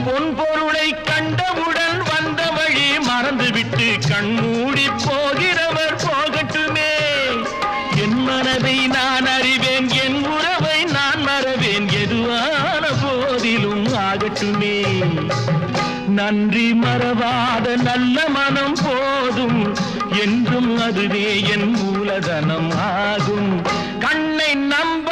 பொன் பொருளை கண்டவுடன் வந்த வழி மறந்துவிட்டு கண்மூடி போகிறவர் போகட்டுமே. என் மனதை நான் அறிவேன், என் உறவை நான் மறவேன், எதுவான போதிலும் ஆகட்டுமே. நன்றி மறவாத நல்ல மனம் போதும், என்றும் அதுவே என் மூலதனம் ஆகும். கண்ணை நம்பி